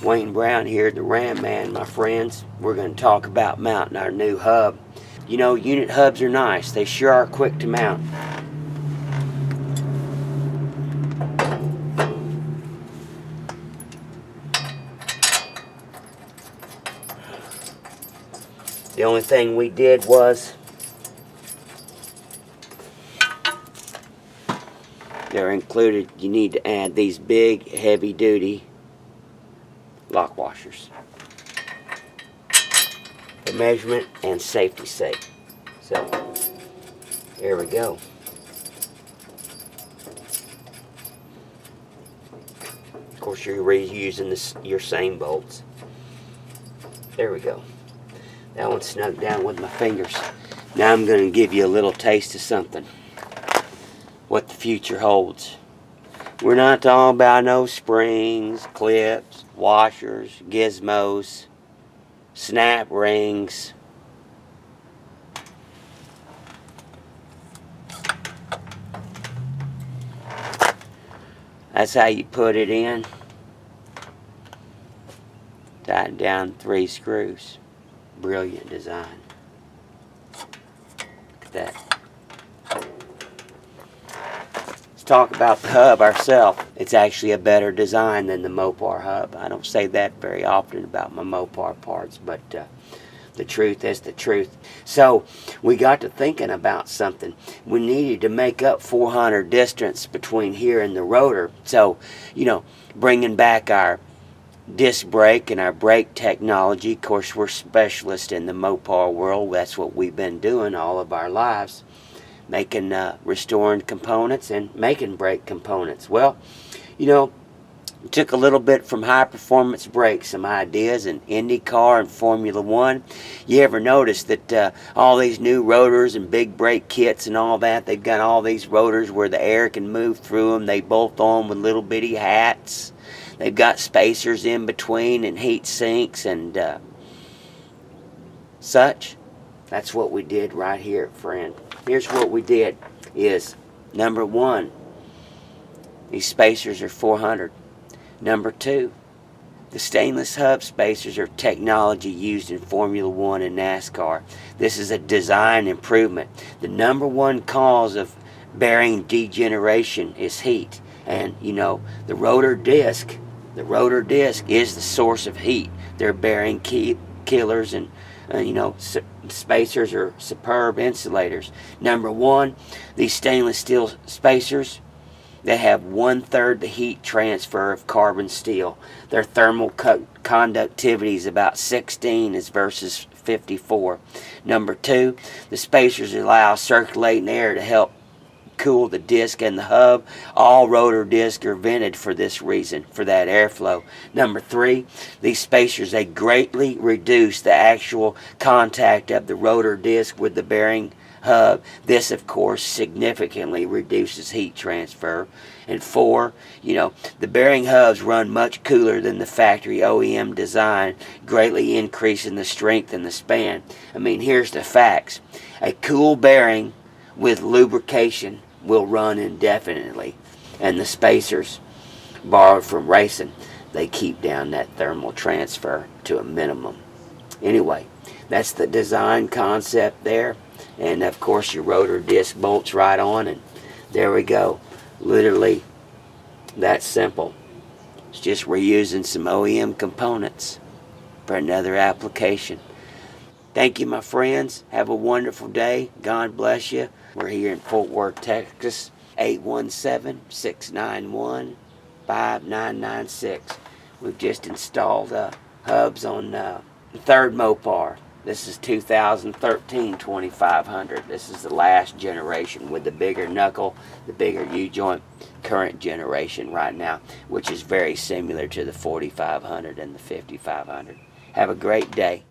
Wayne Brown here, the Ram Man, my friends. We're going to talk about mounting our new hub. You know, unit hubs are nice. They sure are quick to mount. The only thing we did was they're included, you need to add these big heavy duty lock washers for measurement and safety's sake. So there we go. Of course you're reusing your same bolts. There we go. That one snuck down with my fingers. Now I'm going to give you a little taste of something. What the future holds. We're not talking about no springs, clips, washers, gizmos, snap rings. That's how you put it in. Tighten down 3 screws. Brilliant design. Look at that. Let's talk about the hub ourselves. It's actually a better design than the Mopar hub. I don't say that very often about my Mopar parts, but the truth is the truth. So we got to thinking about something. We needed to make up 400 distance between here and the rotor. So, you know, bringing back our disc brake and our brake technology. Of course, we're specialists in the Mopar world. That's what we've been doing all of our lives, making restoring components and making brake components. Well, you know, we took a little bit from high performance brakes, some ideas in IndyCar and Formula One. You ever notice that all these new rotors and big brake kits and all that, they've got all these rotors where the air can move through them. They bolt on with little bitty hats. They've got spacers in between and heat sinks and such. That's what we did right here, friend. Here's what we did is, number 1, these spacers are 400. Number 2, the stainless hub spacers are technology used in Formula One and NASCAR. This is a design improvement. The number 1 cause of bearing degeneration is heat. And, you know, the rotor disc is the source of heat. They're bearing killers, and you know, spacers are superb insulators. Number 1, these stainless steel spacers, they have 1/3 the heat transfer of carbon steel. Their thermal conductivity is about 16 versus 54. Number 2, the spacers allow circulating air to help cool the disc and the hub. All rotor discs are vented for this reason, for that airflow. Number 3, these spacers, they greatly reduce the actual contact of the rotor disc with the bearing hub. This, of course, significantly reduces heat transfer. And 4, you know, the bearing hubs run much cooler than the factory OEM design, greatly increasing the strength and the span. I mean, here's the facts. A cool bearing with lubrication will run indefinitely, and the spacers, borrowed from racing, they keep down that thermal transfer to a minimum. Anyway, that's the design concept there, and of course your rotor disc bolts right on, and there we go. Literally that simple. It's just reusing some OEM components for another application. Thank you, my friends. Have a wonderful day. God bless you. We're here in Fort Worth, Texas. 817-691-5996. We've just installed hubs on the 3rd Mopar. This is 2013 2500. This is the last generation with the bigger knuckle, the bigger U-joint, current generation right now, which is very similar to the 4500 and the 5500. Have a great day.